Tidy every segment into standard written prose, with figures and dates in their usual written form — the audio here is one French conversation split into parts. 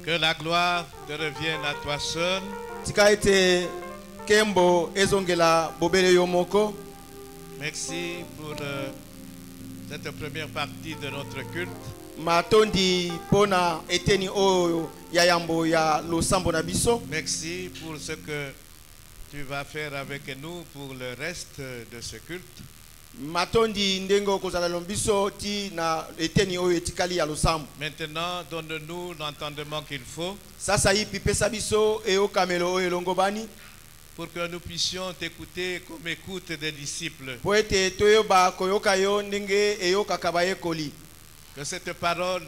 Que la gloire te revienne à toi seul. Tikaete kembo ezongela bobele yomoko. Merci pour cette première partie de notre culte. Matondi pona eteni oyo ya yambo ya losambo na biso. Merci pour ce que tu vas faire avec nous pour le reste de ce culte. Matondi ndengo kozala lombiso ti na eteni oyo etikali ya losambo. Maintenant, donne-nous l'entendement qu'il faut. Sasa yipi pesa biso eyokamelo oyo longobani. Pour que nous puissions t'écouter comme écoute des disciples. Poete toyoba koyoka yo ndenge eyoka kabaye koli. Que cette parole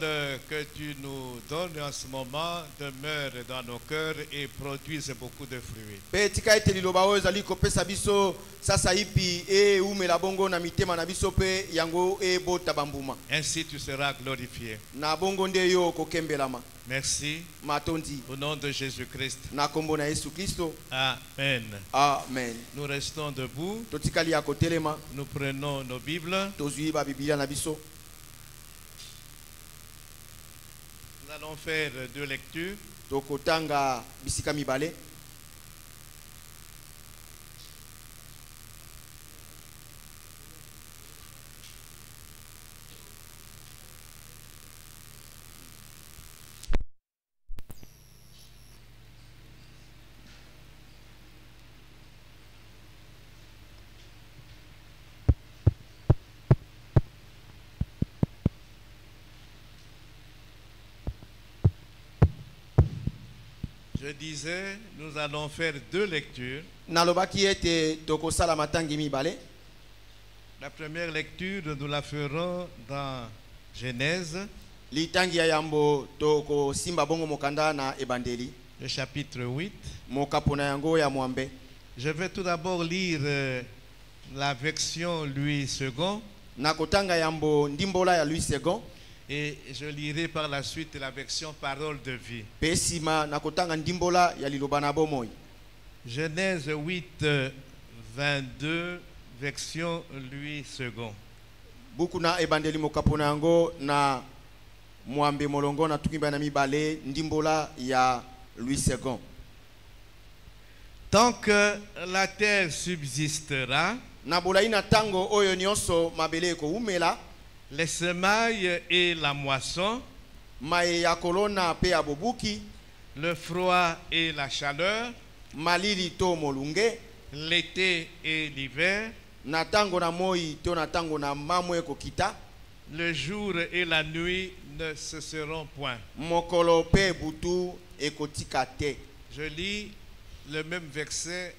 que tu nous donnes en ce moment demeure dans nos cœurs et produise beaucoup de fruits. Pe tikaete liloba oyo zali kopesa biso sasa yipi umela bongo na mitema na biso pe yango bota bambuma. Ainsi tu seras glorifié. Na bongo nde yo kokembelama. Merci. Matondi. Au nom de Jésus-Christ. Na kombo na Yesu Kristo. Amen. Amen. Nous restons debout. Totikali ya kotelema. Nous prenons nos Bibles. Tozui ba Biblia na biso. Nous allons faire deux lectures. Tokotanga bisika mibale. Je disais, nous allons faire deux lectures. La première lecture, nous la ferons dans Genèse, le chapitre 8. Je vais tout d'abord lire la version Louis II. Et je lirai par la suite la version Parole de vie. Genèse 8, 22, version Louis II. Bukuna ebandeli mokapona yango na mwambe molongo na tukimba na mibale ndimbola ya Louis II. Tant que la terre subsistera, na bolaina tango oyo nyonso mabele ko umela, les semailles et la moisson, maye ya kolona pe abobuki, le froid et la chaleur, malili to molunge, l'été et l'hiver, na tango na moi to na tango na mamwe ko kita, le jour et la nuit ne cesseront point. Mokolo pe butu ekotika te. Je lis le même verset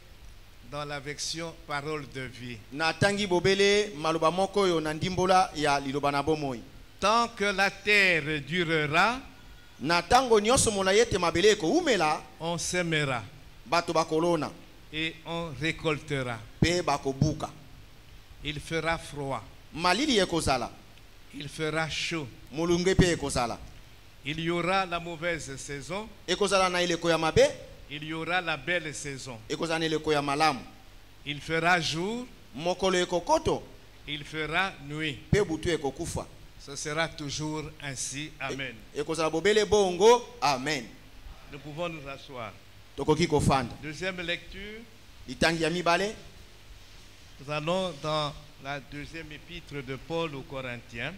dans la version Parole de vie. Natangi bobele maluba moko yo na ndimbola ya liloba na bomoi. Tant que la terre durera, na tango nyonso mona yete mabele ko umela, on sèmera, bato bakolona, et on récoltera. Pe bakobuka. Il fera froid, malili ekozala, il fera chaud, molunge pe ekozala. Il y aura la mauvaise saison, ekozala na ileko ya mabe, il y aura la belle saison. Il fera jour, il fera nuit. Ce sera toujours ainsi. Amen. Amen. Nous pouvons nous asseoir. Deuxième lecture. Nous allons dans la deuxième épître de Paul aux Corinthiens.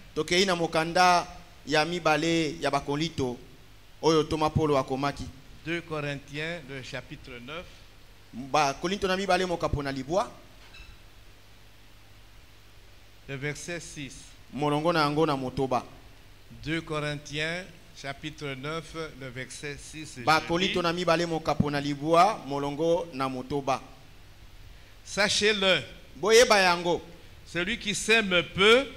2 Corinthiens, le chapitre 9. Le verset 6. 2 Corinthiens, chapitre 9, le verset 6. Sachez-le. Celui qui sème peu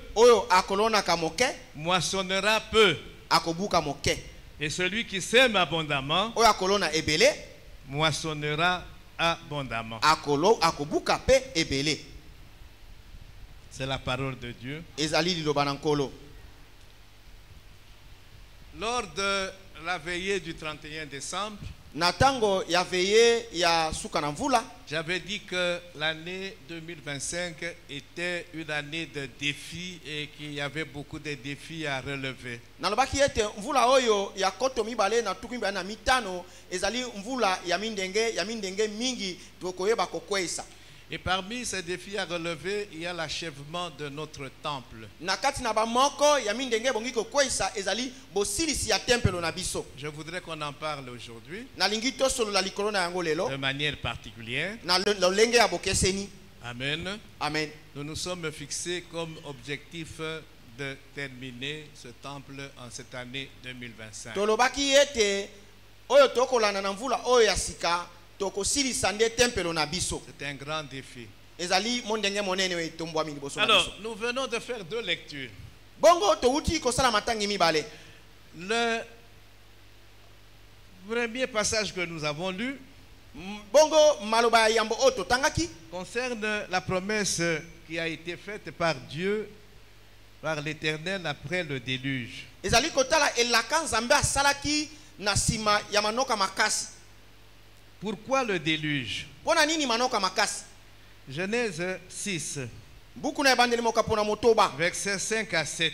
moissonnera peu. Et celui qui sème abondamment moissonnera abondamment. C'est la parole de Dieu. Lors de la veillée du 31 décembre, Na tango ya veye ya suka na mvula. J'avais dit que l'année 2025 était une année de défis et qu'il y avait beaucoup de défis à relever. Nalobaki ete mvula oyo ya koto mibale na tuku mibale na mitano ezali mvula ya mindenge mingi tokoyeba kokwesa. Et parmi ces défis à relever, il y a l'achèvement de notre temple. Je voudrais qu'on en parle aujourd'hui de manière particulière. Amen. Amen. Nous nous sommes fixés comme objectif de terminer ce temple en cette année 2025. C'est un grand défi. Alors, nous venons de faire 2 lectures. Le premier passage que nous avons lu concerne la promesse qui a été faite par Dieu, par l'Éternel après le déluge. Pourquoi le déluge? Genèse 6, versets 5 à 7.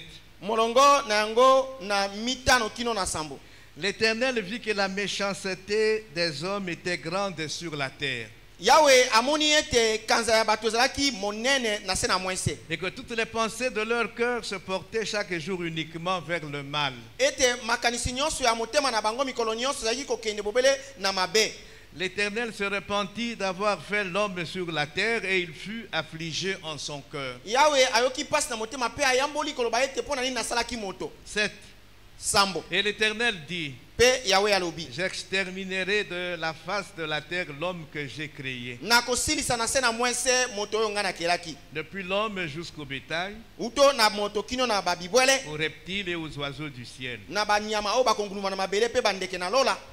L'Éternel vit que la méchanceté des hommes était grande sur la terre, et que toutes les pensées de leur cœur se portaient chaque jour uniquement vers le mal. L'Éternel se repentit d'avoir fait l'homme sur la terre et il fut affligé en son cœur. 7. Et l'Éternel dit: j'exterminerai de la face de la terre l'homme que j'ai créé, depuis l'homme jusqu'au bétail, aux reptiles et aux oiseaux du ciel,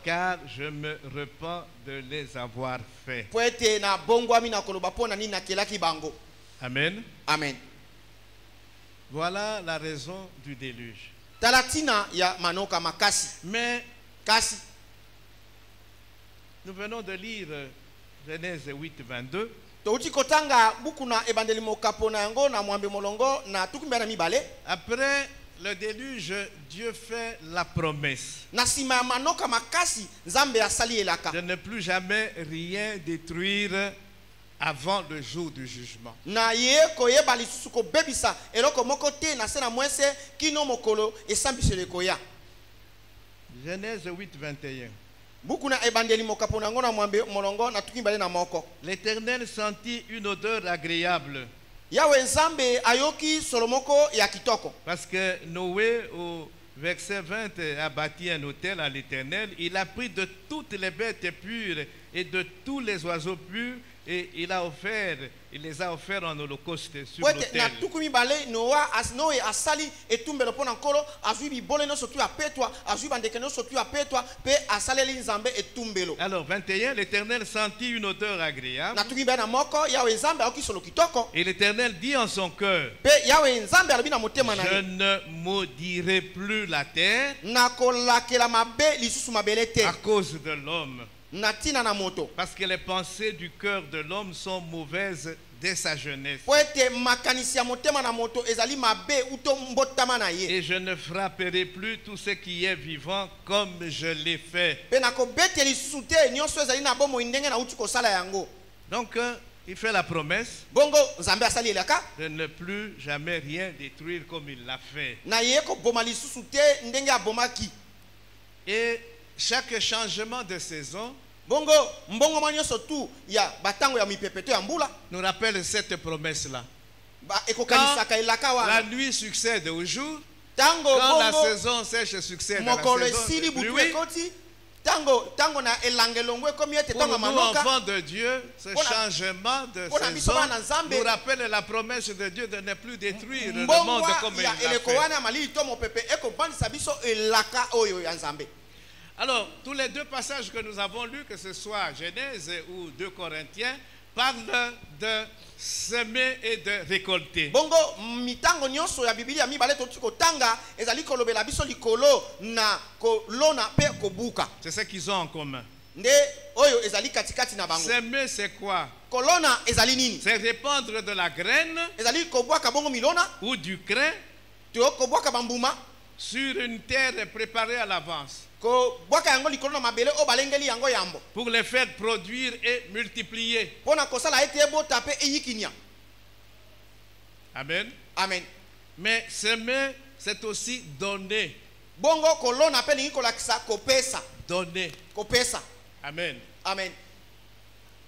car je me repens de les avoir faits. Amen. Amen. Voilà la raison du déluge. Mais nous venons de lire Genèse 8, 22. Après le déluge, Dieu fait la promesse de ne plus jamais rien détruire avant le jour du jugement. Genèse 8, 21. L'Éternel sentit une odeur agréable, parce que Noé, au verset 20, a bâti un autel à l'Éternel. Il a pris de toutes les bêtes pures et de tous les oiseaux purs, et il les a offerts en holocauste sur l'autel. Alors 21, l'Éternel sentit une odeur agréable, et l'Éternel dit en son cœur: je ne maudirai plus la terre à cause de l'homme, parce que les pensées du cœur de l'homme sont mauvaises dès sa jeunesse. Et je ne frapperai plus tout ce qui est vivant comme je l'ai fait. Donc il fait la promesse de ne plus jamais rien détruire comme il l'a fait. Et chaque changement de saison nous rappelle cette promesse-là. Quand la nuit succède au jour, quand la saison sèche succède à la saison de pluie, pour nous, enfants de Dieu, ce changement de saison nous rappelle la promesse de Dieu de ne plus détruire le monde comme il l'a fait. Alors, tous les 2 passages que nous avons lus, que ce soit Genèse ou 2 Corinthiens, parlent de semer et de récolter. C'est ce qu'ils ont en commun. nde oyo ezali katikati na bango. Semer, c'est quoi? Kolona ezali nini? C'est répandre de la graine Ezali kobwaka bongo milona ou du crin to kobwaka bambuma sur une terre préparée à l'avance kobwaka yango likolo na mabele o balengeli yango yambo pour les faire produire et multiplier. pona kosala ete ebota pe eyikinya. Amen. Amen. Mais semer, c'est aussi donner. Bongo kolona pe lingi kolakisa kopesa. Donner. Kopesa. Amen. Amen.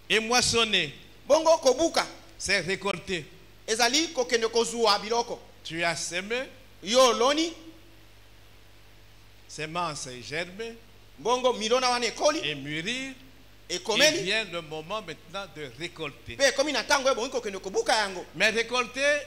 Et moissonner, Bongo kobuka c'est récolter. ezali kokende kozua biloko. Tu as semé, Yo loni semence et germer bongo milona wana ekoli et mûrir. Il ekomeli vient le moment maintenant de récolter. pe ekomi na tango ebongi kokende kobuka yango. Mais récolter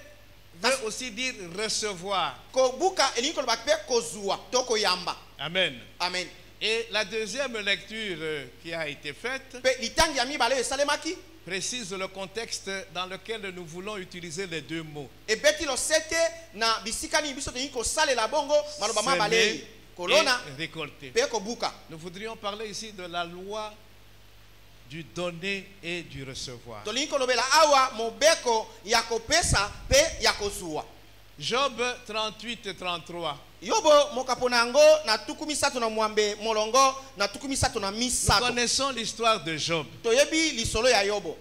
veut aussi dire recevoir. Kobuka elingi koloba pe kozua to koyamba. Amen. Amen. Et la deuxième lecture qui a été faite Pe litangi ya mibale esalemaki précise le contexte dans lequel nous voulons utiliser les deux mots. ebeti losete na bisika ni biso tolingi kosalela bongo maloba mabale Semer kolona et récolter. pe kobuka. Nous voudrions parler ici de la loi du donner et du recevoir. Tolingi kolobela awa mobeko ya kopesa pe ya kozua. Job 38-33. Yobo mokapona yango na tuku misato na mwambe molongo na tuku misato na Nous misato. connaissons l'histoire de Job. Toyebi lisolo ya Yobo.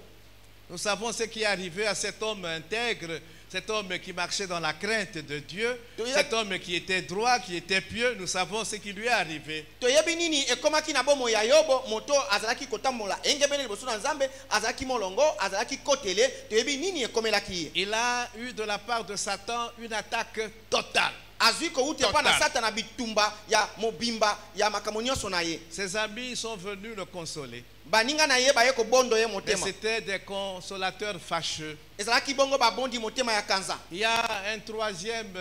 Nous savons ce qui est arrivé à cet homme intègre, cet homme qui marchait dans la crainte de Dieu, cet homme qui était droit, qui était pieux. Nous savons ce qui lui est arrivé. Toyebi nini ekomaki na bomo ya Yobo moto azalaki kotambola engebele liboso na Nzambe azalaki molongo azalaki kotele toyebi nini ekomelaki. Il a eu de la part de Satan une attaque totale. Azwi ko uti pa na Satan na bitumba ya mobimba ya makamonyoso na ye. Ses amis sont venus le consoler. Baninga na ye ba ye ko bondo ye Mais motema. c'était des consolateurs fâcheux. Ezalaki bongo ba bondi motema ya kanza. Il y a un troisième,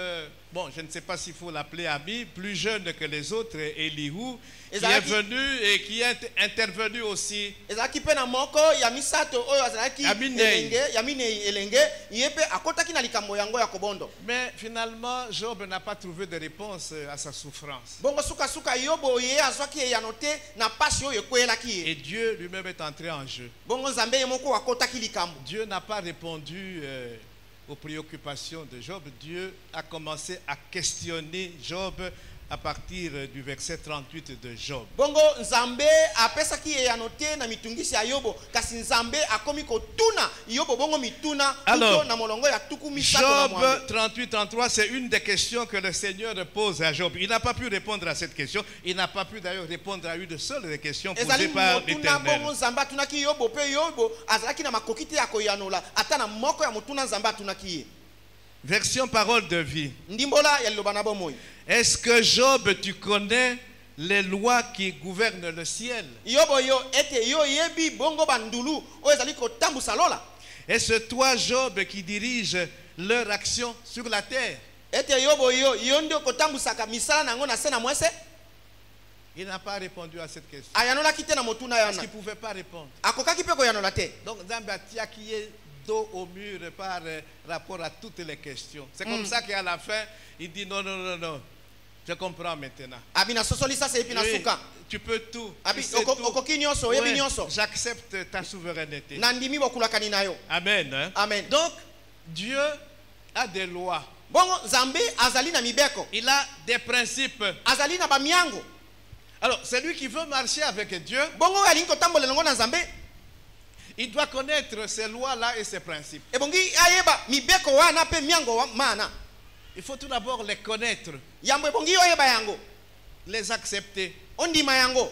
bon, je ne sais pas s'il faut l'appeler ami, plus jeune que les autres, Elihu, qui est venu et qui est intervenu aussi. Ezalaki pe na moko ya misato oyo azalaki elenge ya minei elenge yepe akotaki na likambo yango ya kobondo. Mais finalement, Job n'a pas trouvé de réponse à sa souffrance. Bongo suka suka Yobo ye azwaki ya note na pasi oyo ekwelaki Et ye. Dieu lui-même est entré en jeu. Bongo Nzambe ye moko akotaki likambo. Dieu n'a pas répondu aux préoccupations de Job. Dieu a commencé à questionner Job à partir du verset 38 de Job. Bongo Nzambe apesaki ye ya note na mitungisi ya Yobo kasi Nzambe akomi kotuna Yobo bongo mituna Alors, na molongo ya tuku misato na Job mwambe. 38-33, c'est une des questions que le Seigneur pose à Job. Il n'a pas pu répondre à cette question. Il n'a pas pu d'ailleurs répondre à une seule des questions posées Ezali par motuna l'Éternel. bongo Nzambe atunaki Yobo pe Yobo azalaki na makoki te ya koyanola ata na moko ya motuna Nzambe atunaki ye. Version parole de vie. Ndimbola ya liloba na bomoi. Est-ce que Job, tu connais les lois qui gouvernent le ciel? Yobo yo ete yo yebi bongo bandulu o ezali kotambusa lola. Est-ce toi, Job, qui dirige leur action sur la terre? Ete yobo yo ndio kotambusaka misala nango na se na mwese. Il n'a pas répondu à cette question. Ayanola kite na motuna Parce yana. qu'il ne pouvait pas répondre. Akokaki pe koyanola te. Donc, Zambatia qui est dos au mur par rapport à toutes les questions. C'est comme ça qu'à la fin, il dit non, non, non, non. Je comprends maintenant. Abina sosolisa se epi na Oui, suka. tu peux tout. Abi Tu sais tout. okoki nyonso yebi Ouais, nyonso. j'accepte ta souveraineté. Na ndimi bokulakani na yo. Amen. Hein? Amen. Donc, Dieu a des lois. Bongo Nzambe azali na mibeko. Il a des principes. Azali na bamiango. Alors, celui qui veut marcher avec Dieu, Bongo alingi kotambola nango na Nzambe. il doit connaître ces lois-là et ces principes. Ebongi ayeba mibeko wana pe miango mana. Il faut tout d'abord les connaître, Yambo ebongi oyeba yango. les accepter Ondima yango.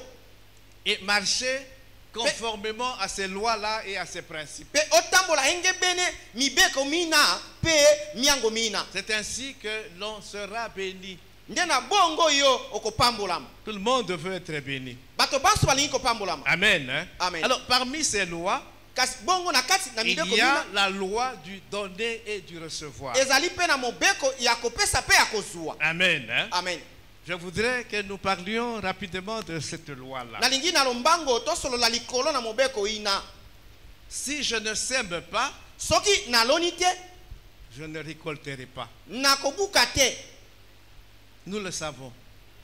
et marcher conformément à ces lois-là et à ces principes. Pe otambola engebene mibeko mina pe miango mina. C'est ainsi que l'on sera béni. Ndena bongo yo okopambolama. Tout le monde veut être béni. Bato baso balingi kopambolama. Amen. Hein? Amen. Alors, parmi ces lois, Kasi bongo na kati na il mibeko y a mina. la loi du donner et du recevoir. Ezali pe na mobeko ya kopesa pe ya kozua. Amen. Hein? Amen. Je voudrais que nous parlions rapidement de cette loi-là. Nalingi na lombango tosolola likolo na mobeko ina. Si je ne sème pas, Soki naloni te je ne récolterai pas. nakobuka te. Nous le savons.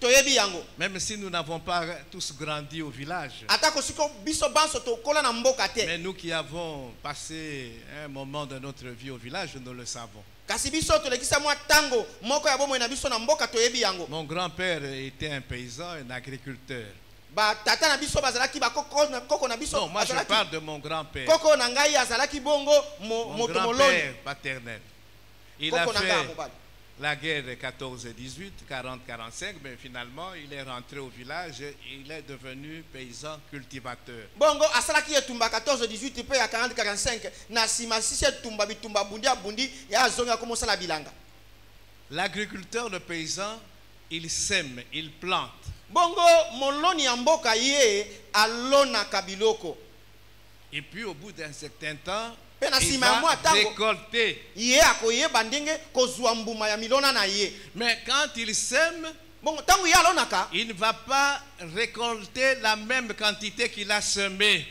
toyebi yango. Même si nous n'avons pas tous grandi au village. Atako siko biso banso to kola na mboka te. Mais nous qui avons passé un moment de notre vie au village, nous le savons. Kasi biso to lekisa mwa tango moko ya bomo na biso na mboka toyebi yango. Mon grand-père était un paysan, un agriculteur. Ba tata na biso bazalaki ba koko na biso. Non, moi je parle de mon grand-père. Koko na ngai azalaki bongo mon grand-père paternel. Il a fait la guerre de 14-18, 40-45, mais finalement il est rentré au village et il est devenu paysan cultivateur. Bongo asalaki etumba 14-18 pe ya 40-45 na sima sisi etumba bitumba bundi abundi ya zonga komosa la bilanga. L'agriculteur, le paysan, il sème, il plante. Bongo moloni ya mboka ye alona kabiloko. Et puis au bout d'un certain temps, il va récolter. Mais quand il sème, il ne va pas récolter la même quantité qu'il a semé.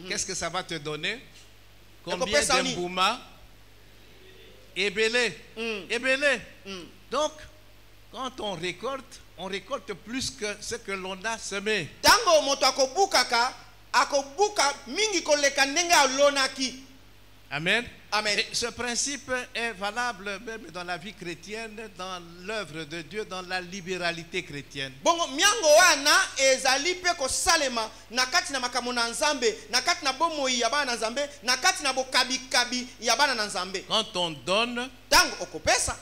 Qu'est-ce que ça va te donner? Combien de mbouma? Ébélé. Ébélé. Donc, quand on récolte plus que ce que l'on a semé. Amen. Amen. Et ce principe est valable même dans la vie chrétienne, dans l'œuvre de Dieu, dans la libéralité chrétienne. Bongo miango wana ezali pe ko salema na kati na makambo na Nzambe, na kati na bomoi ya bana Nzambe, na kati na bokabi kabi ya bana na Nzambe. Quand on donne, tango okopesa,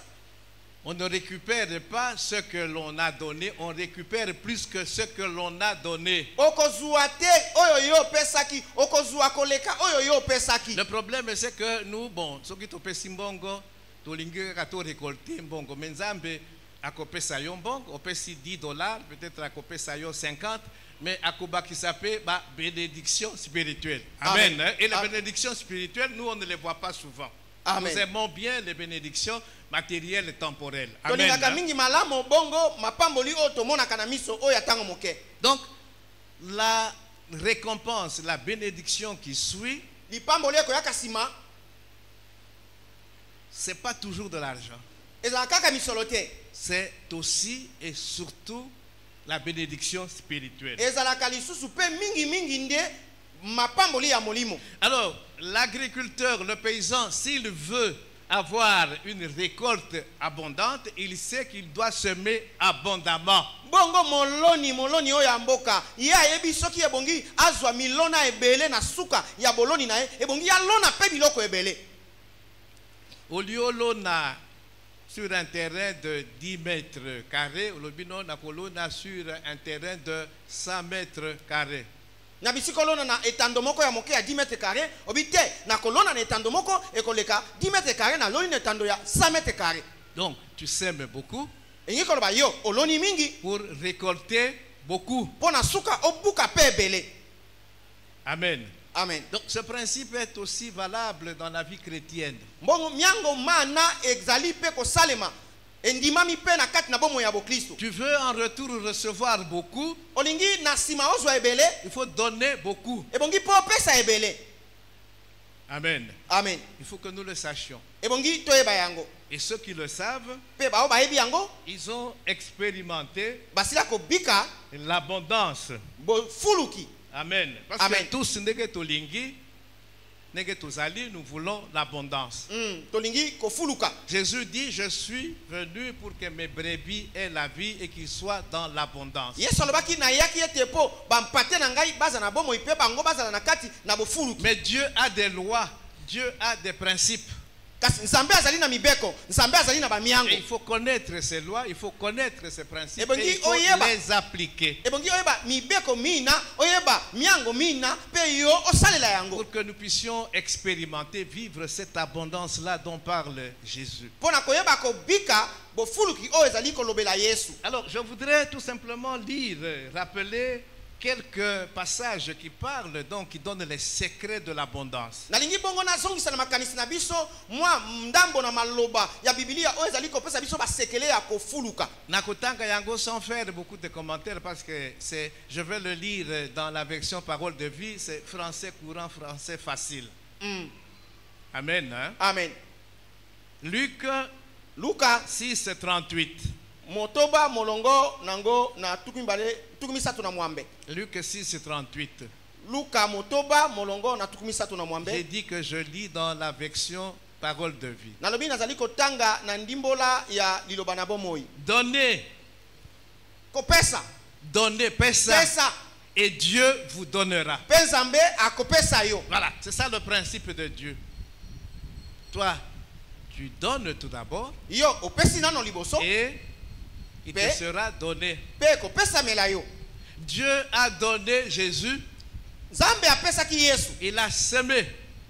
on ne récupère pas ce que l'on a donné, on récupère plus que ce que l'on a donné. Le problème c'est que nous, bon, ce qui est simbongo, to récolter mbongo, menzambe akopesa yo mbongo, opesi $10, peut-être akopesa yo 50, mais akobaki s'appelle bénédiction spirituelle. Amen. Amen. Et les bénédictions spirituelles, nous on ne les voit pas souvent. Amen. Nous aimons bien les bénédictions matérielles et temporelles. Amen. Donc, la récompense, la bénédiction qui suit, ce n'est pas toujours de l'argent. C'est aussi et surtout la bénédiction spirituelle. Alors, l'agriculteur, le paysan, s'il veut avoir une récolte abondante, il sait qu'il doit semer abondamment. Bongo moloni oya mboka ya yebi soki ebongi azwa milona ebele na suka ya boloni na ebongi ya lona pe biloko ebele. Au lieu lona sur un terrain de 10 mètres carrés, au lieu na kolona sur un terrain de 100 mètres carrés. Na bisikolona na etandomoko ya moke ya 10 mètres carrés, obite na kolona na etandomoko ekoleka 10 mètres carrés na loni na etando ya 100 mètres carrés. Donc tu sèmes beaucoup pour récolter beaucoup. Amen. Amen. Donc ce principe est aussi valable dans la vie chrétienne. Tu veux en retour recevoir beaucoup, il faut donner beaucoup. Amen. Amen. Il faut que nous le sachions. Et ceux qui le savent, ils ont expérimenté l'abondance. Amen. Parce que tous nous voulons l'abondance. Jésus dit, je suis venu pour que mes brebis aient la vie et qu'ils soient dans l'abondance. Mais Dieu a des lois, Dieu a des principes. Et il faut connaître ces lois, il faut connaître ces principes et il faut les appliquer. Pour que nous puissions expérimenter, vivre cette abondance-là dont parle Jésus. Alors, je voudrais tout simplement lire, rappeler quelques passages qui parlent, donc qui donnent les secrets de l'abondance. Nakotanga yango sans faire beaucoup de commentaires parce que je vais le lire dans la version parole de vie, c'est français courant, français facile. Amen. Hein? Amen. Luc Luka 6:38. motoba molongo nango na tukumisatu na mwambe. Luc 6:38. Luka motoba molongo na tukumisatu na mwambe. J'ai dit que je lis dans la version parole de vie. Nalobi nazali kotanga na ndimbola ya liloba na bomoi. Donnez, Kopesa. donnez, pesa, Pesa. et Dieu vous donnera. Penzambe akopesa yo. Voilà, c'est ça le principe de Dieu. Toi, tu donnes tout d'abord Yo opesi nano liboso. et il te Pe- sera donné. Pe kopesa mela yo. Dieu a donné Jésus, Zambe apesa ki Yesu. il a semé. Et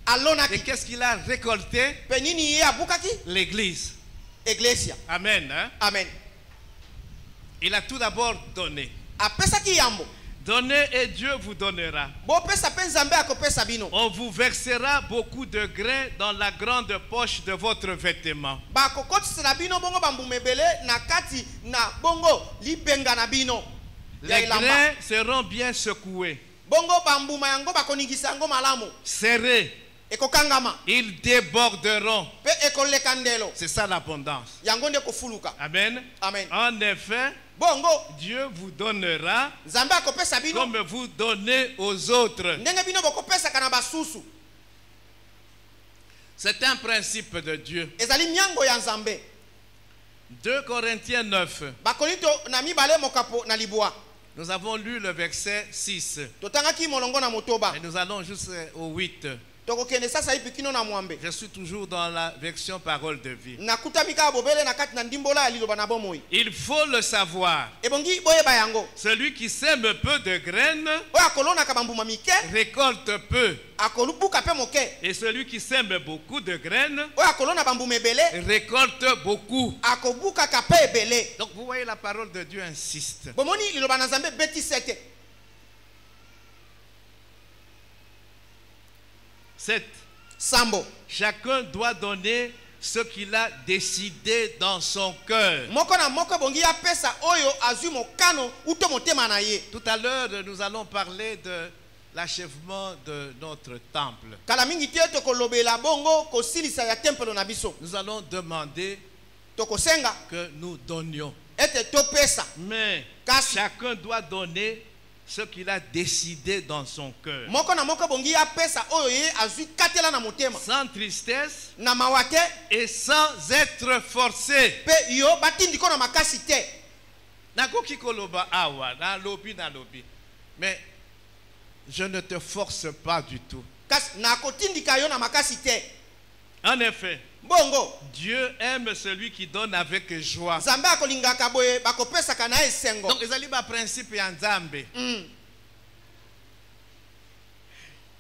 Alonaki. qu'est-ce qu'il a récolté? Pe nini ye abukaki? L'église. Iglesia. Amen. Hein? Amen. Il a tout d'abord donné. Apesa ki yambo. Donnez et Dieu vous donnera. Bo pesa penzambe akopesa bino. On vous versera beaucoup de grains dans la grande poche de votre vêtement. Ba kokotisa na bino bongo bambumebele na kati na bongo libenga na bino. Ya Les ilamba. grains seront bien secoués, Bongo bambuma yango bakoningisa yango malamu. serrés. Ekokangama. Ils déborderont. Pe ekolekandelo. C'est ça l'abondance. Yango nde kofuluka. Amen. Amen. En effet, Bongo Dieu vous donnera Nzambe akopesa bino. comme vous donnez aux autres. Ndenge bino bokopesa kana basusu. C'est un principe de Dieu. Ezali nyango ya Nzambe. 2 Corinthiens 9. Bakorinto na mibale mokapo na libwa. Nous avons lu le verset 6. Totangaki molongo na motoba. Et nous allons jusqu'au 8. Tokokende sasa ipi kino na mwambe. Je suis toujours dans la version parole de vie. Nakutamika bobele na kati na ndimbola ya liloba na bomoi. Il faut le savoir. Ebongi boyeba yango. Celui qui sème peu de graines Oyo akolona kabambuma mike, récolte peu. akolubuka pe moke. Et celui qui sème beaucoup de graines Oyo akolona bambuma ebele, récolte beaucoup. akobuka ka pe ebele. Donc vous voyez, la parole de Dieu insiste. Bomoni liloba na Nzambe beti sete. 7. Sambo. Chacun doit donner ce qu'il a décidé dans son cœur. Moko na moko bongi ya pesa oyo azui mokano uto motema na ye. Tout à l'heure, nous allons parler de l'achèvement de notre temple. Kala mingi te tokolobela bongo kosilisa ya tempelo na biso. Nous allons demander Tokosenga que nous donnions. ete to pesa. Mais Kasi. chacun doit donner ce qu'il a décidé dans son cœur. Moko na moko bongi ya pesa oyo ye azui katela na motema. Sans tristesse Na mawate et sans être forcé. pe yo batindi ko na makasi te. Nakoki koloba awa, na lobi. Mais je ne te force pas du tout. Kasi na kotindika yo na makasi te. En effet, Bongo Dieu aime celui qui donne avec joie. Nzambe akolingaka boye bakopesaka na esengo. Donc, ezali ba principe ya Nzambe.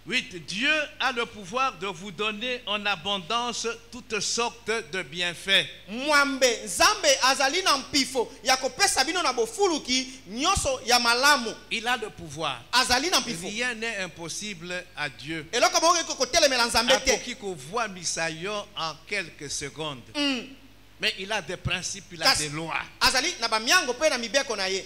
8. Dieu a le pouvoir de vous donner en abondance toutes sortes de bienfaits. Mwambe Nzambe azali na mpifo ya kopesa bino na bofuluki nyoso ya malamu. Il a le pouvoir. Azali na mpifo. Rien n'est impossible à Dieu. Eloko bongo ko kotelemela Nzambe te. Akoki ko voit misayo en quelques secondes. Mais il a des principes, il a Kasi, des lois. azali na bamiango pe na mibeko na ye.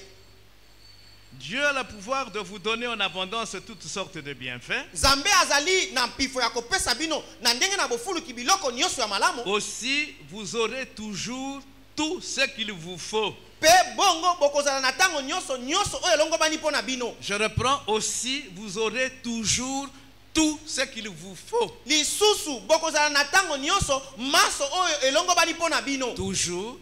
Dieu a le pouvoir de vous donner en abondance toutes sortes de bienfaits. Nzambe azali na mpifo ya kopesa bino na ndenge na bofuluki biloko nyoso ya malamu. Aussi, vous aurez toujours tout ce qu'il vous faut. Pe bongo bokozala na tango nyoso oyo longo bani pona bino. Je reprends aussi, vous aurez toujours tout ce qu'il vous faut. Lisusu bokozala na tango nyoso maso oyo elongo bani pona bino. Toujours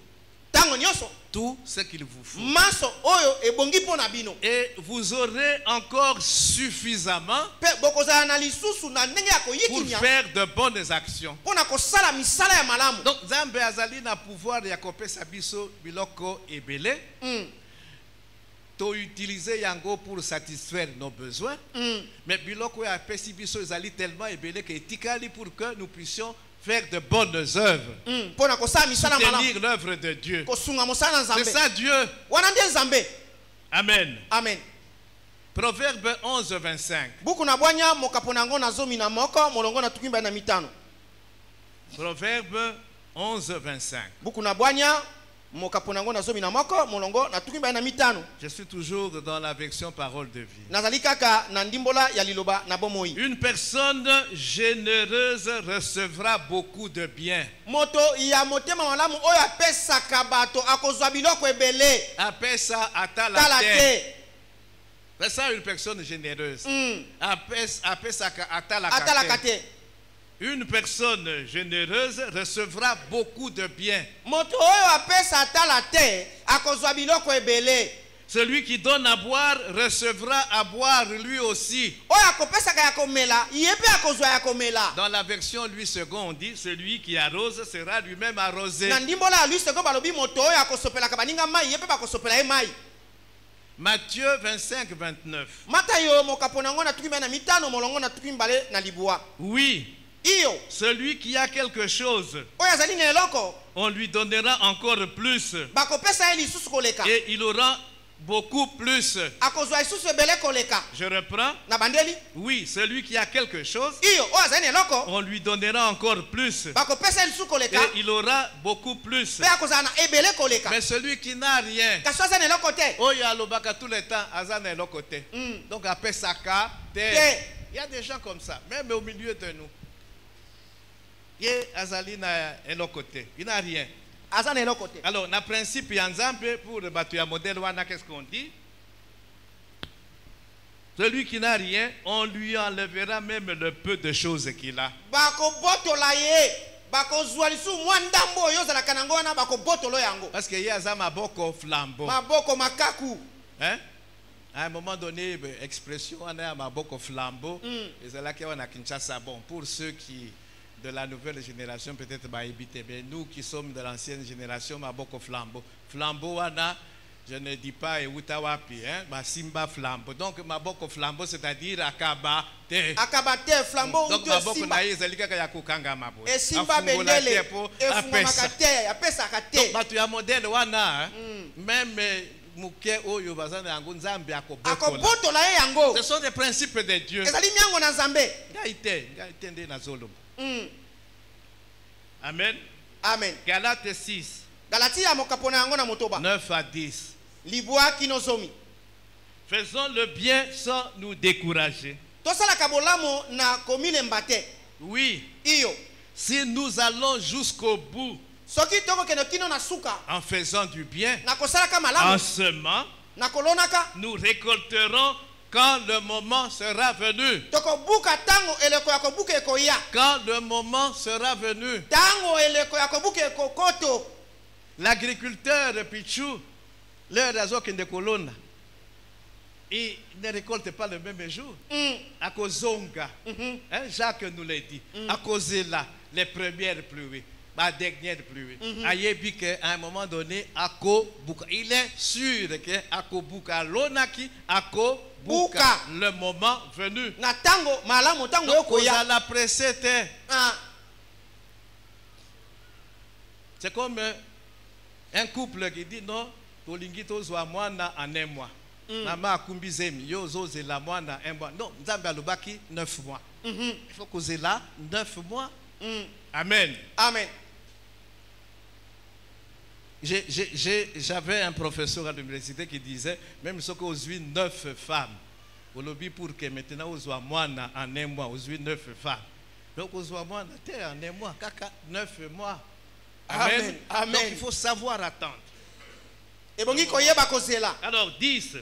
Tango nyoso tout ce qu'il vous faut. maso oyo ebongi pona bino. Et vous aurez encore suffisamment Pe bokozala na lisusu na ndenge ya pour koyikinya faire de bonnes actions. pona kosala misala ya malamu. Donc, Nzambe azali na pouvoir ya kopesa biso biloko ebele. To utiliser yango pour satisfaire nos besoins. Mais biloko ya pesi biso ezali tellement ebele que etikali pour que nous puissions faire de bonnes œuvres. Pona kosala misala malamu. Soutenir l'œuvre de Dieu. Kosunga mosala Nzambe. C'est ça Dieu. Wana ndiye Nzambe. Amen. Amen. Proverbe 11, 25. Buku na bwanya mokapo nango na zomi na moko molongo na tukimba na mitano. Proverbe 11, 25. Buku na bwanya mokaponango na zomi na moko molongo na tukimba na mitano. Je suis toujours dans la version parole de vie. Nazali kaka na ndimbola ya liloba na bomoi. Une personne généreuse recevra beaucoup de bien. Moto ya motema malamu oyo apesaka bato akozwa biloko ebele. Apesa atala te. C'est ça une personne généreuse. Apesa atala te. Une personne généreuse recevra beaucoup de bien. Moto oyo apesa atala te akozwa biloko ebele. Celui qui donne à boire recevra à boire lui aussi. Dans la version Louis II, on dit celui qui arrose sera lui-même arrosé. Matthieu 25, 29. Oui. Celui qui a quelque chose, on lui donnera encore plus. Et il aura beaucoup plus. Je reprends. Oui, celui qui a quelque chose, on lui donnera encore plus. Et il aura beaucoup plus. Mais celui qui n'a rien, tout le temps, donc après Saka, il y a des gens comme ça, même au milieu de nous. Il n'a rien. Alors, le principe pour le modèle, qu'est-ce qu'on dit? Celui qui n'a rien, on lui enlèvera même le peu de choses qu'il a. Parce qu'il y a un maboko flambeau. Hein? À un moment donné, expression, on a un maboko flambeau. Et c'est là qu'on a Kinshasa. Bon, pour ceux qui de la nouvelle génération, peut-être mais nous qui sommes de l'ancienne génération, maboko flambeau. Flambeau, je ne dis pas Utawapi, hein, Simba flambeau. Donc, maboko flambeau, c'est-à-dire akabate. Akabate, flambeau, donc, maboko naïe, zalika kaya kukanga mabo. Et Simba bendele, et fumamakate, apesa kate. Donc, batu ya modèle wana, même muke oyo bazana yango nzambe akobotola. Ce sont des principes de Dieu. Ezali miango na nzambe. Ngaite nde na zolo. Amen. Amen. Galates 6. Galatia mokapona yango na motoba. 9 à 10. Libwa kinozomi. Faisons le bien sans nous décourager. Tosala kabolamo na komine mbate. Oui. Iyo. Si nous allons jusqu'au bout soki toko keno kino na suka en faisant du bien, na kosala ka malamu, en semant, na kolonaka, nous récolterons quand le moment sera venu. Quand le moment sera venu. L'agriculteur Pichou, leur raison qui est de colonne, il ne récolte pas le même jour. À cause Zonga, Jacques nous l'a dit, à cause de là, les premières pluies. La dernière pluie. À un moment donné, il est sûr que Ako Buka Lonaki, Ako Buka, le moment venu. Donc, la précédente. C'est comme un couple qui dit non, Tolingito Zouamwana en un mois. Nama Akumbizemi, Yozo la moine un mois. Non, Nzamba Lubaki 9 mois. Il faut causer là 9 mois. Amen. Amen. J'avais un professeur à l'université qui disait, même si on a 9 femmes, au lobby pour que maintenant on a moins en un mois, on a 9 femmes. Donc on a moins en un mois, 9 mois. Amen. Amen. Donc il faut savoir attendre. Alors 10.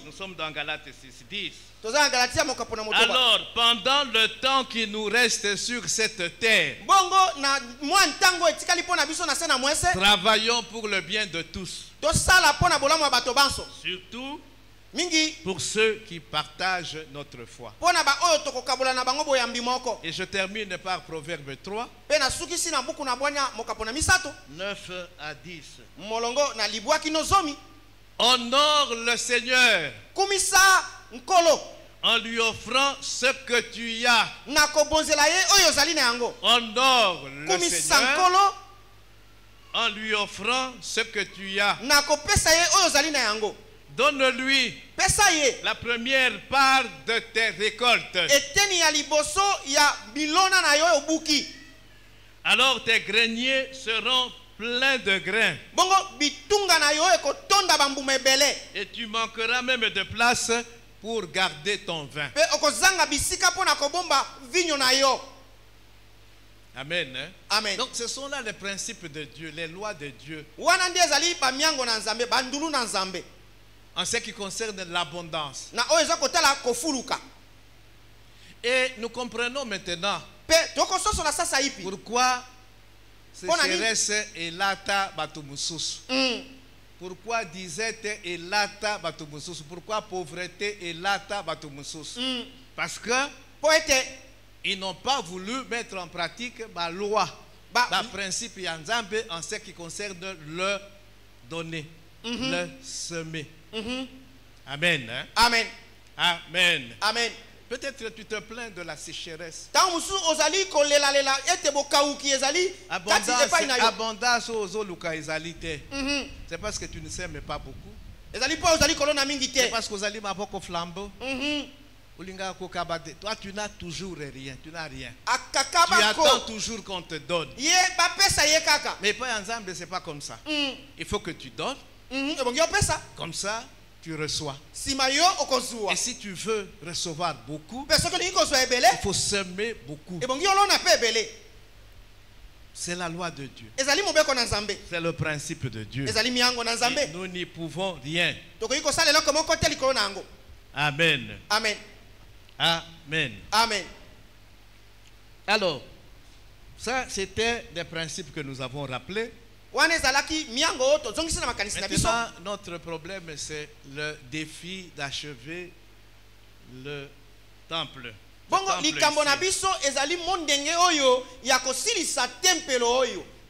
Nous sommes dans Galates 6, 10. Alors, pendant le temps qui nous reste sur cette terre, travaillons pour le bien de tous. Surtout pour ceux qui partagent notre foi. Et je termine par Proverbe 3, 9 à 10. Honore le Seigneur en lui offrant ce que tu as. Honore le Seigneur en lui offrant ce que tu as. Donne-lui la première part de tes récoltes. Alors tes greniers seront plein de grains. Bongo bitunga na yo ekotonda bambuma ebele. Et tu manqueras même de place pour garder ton vin. Pe okozanga bisika pona kobomba vinyo na yo. Amen. Hein? Amen. Donc ce sont là les principes de Dieu, les lois de Dieu. Wana ndiye ezali bamiango na Nzambe, bandulu na Nzambe. En ce qui concerne l'abondance. Na oyo eza kotala kofuluka. Et nous comprenons maintenant Pe tokososo la sasa ipi. pourquoi sécheresse et lata batumususu. Pourquoi disette et lata batumususu. Pourquoi pauvreté et lata batumususu. Parce que ils n'ont pas voulu mettre en pratique la loi, le principe Yanzambe en ce qui concerne le donner, le semer. Amen. Hein? Amen. Amen. Amen. Peut-être tu te plains de la sécheresse. Abondance aux luka ezalité. C'est parce que tu ne sèmes pas beaucoup. C'est parce que vous ma beaucoup flambeau. Toi tu n'as toujours rien. Tu n'as rien. Tu attends toujours qu'on te donne. Mais pas ensemble, c'est pas comme ça. Il faut que tu donnes. Comme ça, tu reçois. Et si tu veux recevoir beaucoup, il faut semer beaucoup. C'est la loi de Dieu. C'est le principe de Dieu. Et nous n'y pouvons rien. Amen. Amen. Amen. Amen. Alors, ça c'était des principes que nous avons rappelés. Maintenant, notre problème, c'est le défi d'achever le temple.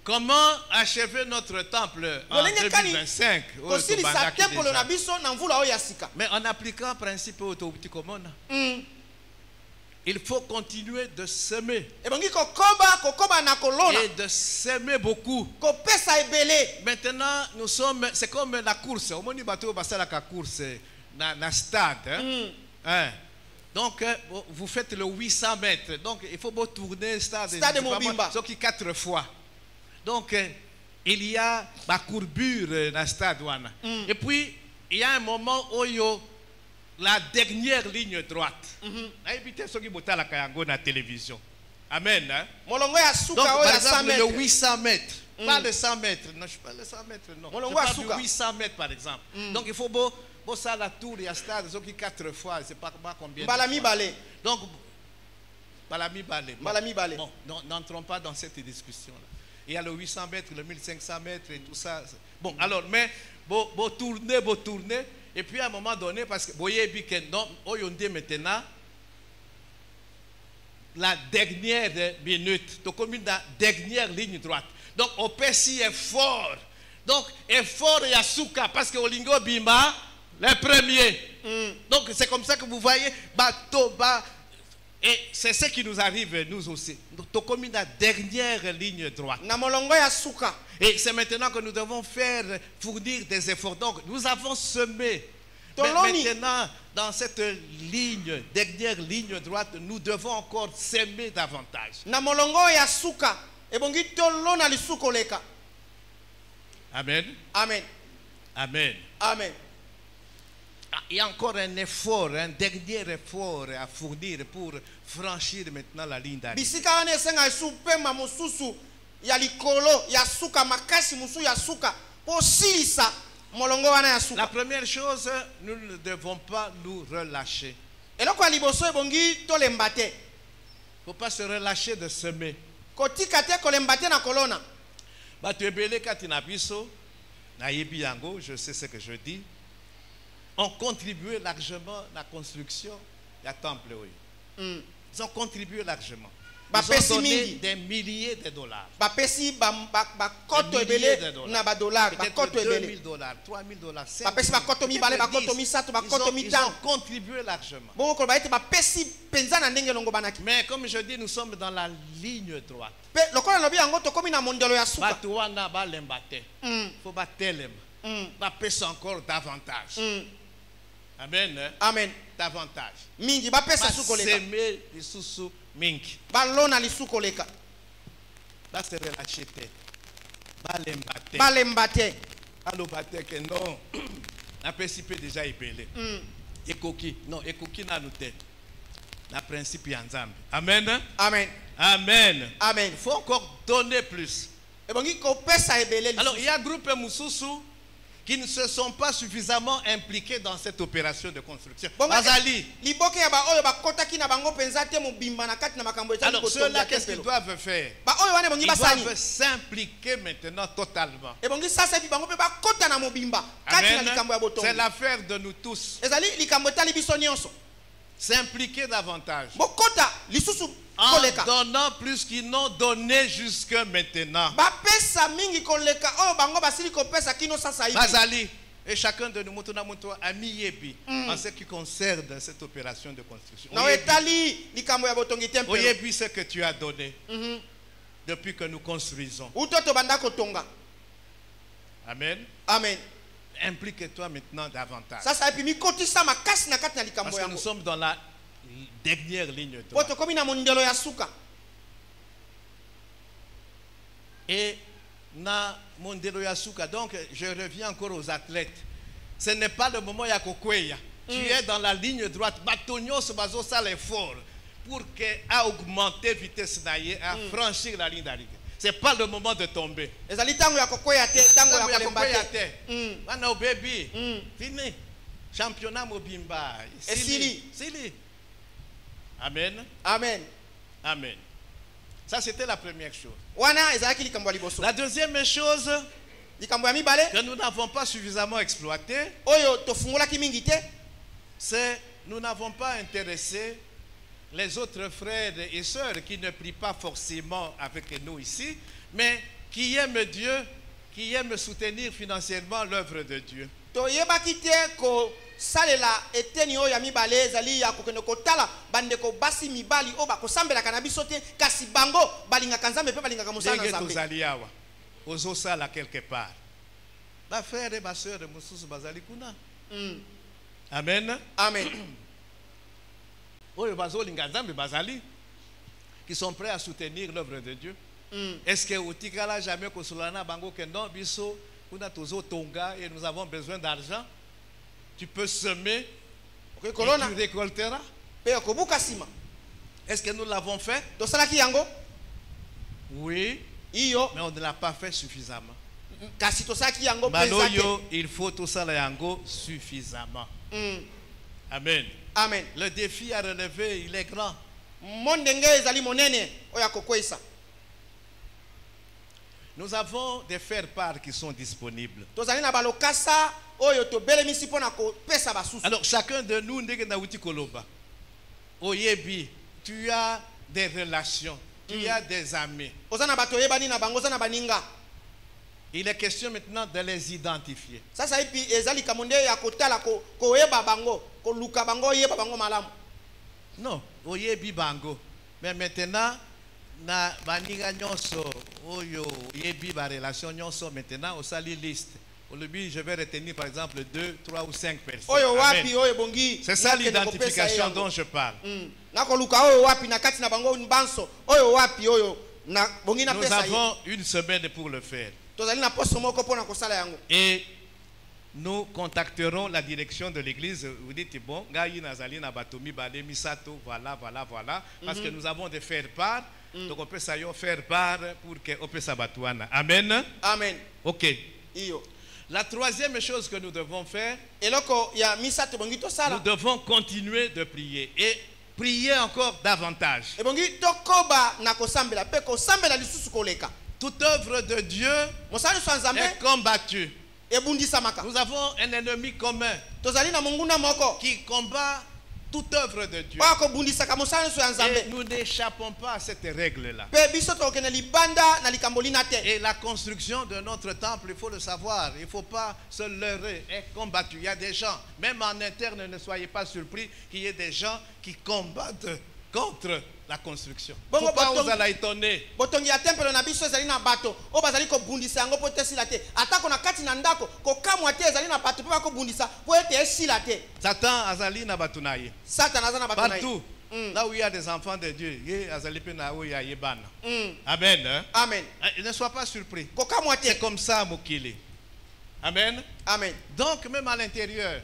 Comment achever notre temple en 2025? Mais en appliquant le principe automatique, il faut continuer de semer. Et de semer beaucoup. Maintenant, nous sommes, c'est comme la course. Au moment où la course, dans stade. Donc, vous faites le 800 mètres. Donc, il faut tourner le stade. Sauf qui 4 fois. Donc, il y a la courbure dans le stade. Et puis, il y a un moment où il y a la dernière ligne droite. Évitez ceux qui montent à la télévision. Amen. Hein? Donc, par exemple, le 800 mètres. Pas le 100 mètres. Non, je ne parle pas de 100 mètres. Non. Je parle de 800 mètres, par exemple. Donc, il faut ça la tour, il y a stade, ceux qui 4 fois, je ne sais pas combien. Donc, Balami Balé. Bon, n'entrons pas dans cette discussion-là. Il y a le 800 mètres, le 1500 mètres et tout ça. Bon, alors, mais, vous tournez. Et puis à un moment donné, parce que vous voyez que maintenant, la dernière minute, donc comme la dernière ligne droite. Donc au Pessi est fort. Donc effort et Asuka, parce que Olingo Bima, les premiers. Donc c'est comme ça que vous voyez, bateau, et c'est ce qui nous arrive nous aussi. Donc comme la dernière ligne droite. Et c'est maintenant que nous devons fournir des efforts. Donc, nous avons semé. Mais maintenant, dans cette ligne, dernière ligne droite, nous devons encore semer davantage. Amen. Amen. Amen. Amen. Il y a encore un effort, un dernier effort à fournir pour franchir maintenant la ligne d'arrivée. La première chose, nous ne devons pas nous relâcher. Il ne faut pas se relâcher de semer. Je sais ce que je dis. On contribué largement à la construction du temple. Ils ont contribué largement. Ils ont donné des milliers de dollars. Peut-être $2,000, $3,000, $5,000. Ils ont contribué largement. Mais comme je dis, nous sommes dans la ligne droite. Il faut battre encore davantage. Amen. Amen. Davantage. Mingi semer les sous mingi. Balona lisukoleka. Va se relâcher. balembate alobate que non na principe déjà épelé ekoki non ekoki na note na principe ya Nzambe. Amen. Amen. Amen. Amen. Il faut encore donner plus. Alors il y a un groupe Moussousou qui ne se sont pas suffisamment impliqués dans cette opération de construction. Bazali. Alors ceux-là, qu'est-ce qu'ils doivent faire? Ils doivent s'impliquer maintenant totalement. Amen. C'est l'affaire de nous tous. S'impliquer davantage. En donnant plus qu'ils n'ont donné jusque maintenant. Bazali. Et chacun de nous a mis en ce qui concerne cette opération de construction. Oyebi ce que tu as donné depuis que nous construisons. Amen. Amen. Implique-toi maintenant davantage. Parce que nous sommes dans la dernière ligne droite. Et na mondelo yasuka. Donc je reviens encore aux athlètes. Ce n'est pas le moment yakokweya. Tu es dans la ligne droite. Batonios bazo ça l'effort pour que à augmenter vitesse d'ailleurs, à franchir la ligne d'arrivée. C'est pas le moment de tomber. Mana baby. Fini. Championnat Mobimba. Sili. Amen. Amen. Amen. Ça c'était la première chose. La deuxième chose que nous n'avons pas suffisamment exploité, c'est nous n'avons pas intéressé les autres frères et sœurs qui ne prient pas forcément avec nous ici, mais qui aiment Dieu, qui aiment soutenir financièrement l'œuvre de Dieu. Quelque part. Ma frère et ma sœur, Amen. Amen. Qui sont prêts à soutenir l'œuvre de Dieu. Est-ce que au Tigala jamais Kosolana Bango Kendon Biso Kuna Tozo Tonga et nous avons besoin d'argent? Tu peux semer et tu récolteras. Est-ce que nous l'avons fait? Oui, mais on ne l'a pas fait suffisamment. Maloyo, il faut tout ça yango suffisamment. Amen. Amen. Le défi à relever, il est grand. Nous avons des faire-part qui sont disponibles. Alors chacun de nous, Oyebi, tu as des relations, tu as des amis. Il est question maintenant de les identifier. Non, oyebi bango. Mais maintenant, na baniga nyonso, oyo yebi ba relation nyonso maintenant au sali liste. Je vais retenir par exemple 2, 3 ou 5 personnes. C'est ça l'identification dont je parle. Nous avons une semaine pour le faire. Et nous contacterons la direction de l'église. Vous dites, bon, voilà. Parce que nous avons des faire-part. Donc on peut faire part pour qu'on puisse s'abattre. Amen. Amen. Ok. La troisième chose que nous devons faire, nous devons continuer de prier et prier encore davantage. Toute œuvre de Dieu est combattue. Nous avons un ennemi commun qui combat toute œuvre de Dieu. Et nous n'échappons pas à cette règle-là. Et la construction de notre temple, il faut le savoir, il ne faut pas se leurrer, est combattue. Il y a des gens, même en interne, ne soyez pas surpris qu'il y ait des gens qui combattent contre la construction. Il ne faut pas vous aller étonner. Satan azali na batunaye. Partout. Là où il y a des enfants de Dieu, Amen. Hein? Amen. Ne sois pas surpris. Koka mwate. C'est comme ça, Mokili. Amen. Amen. Donc, même à l'intérieur,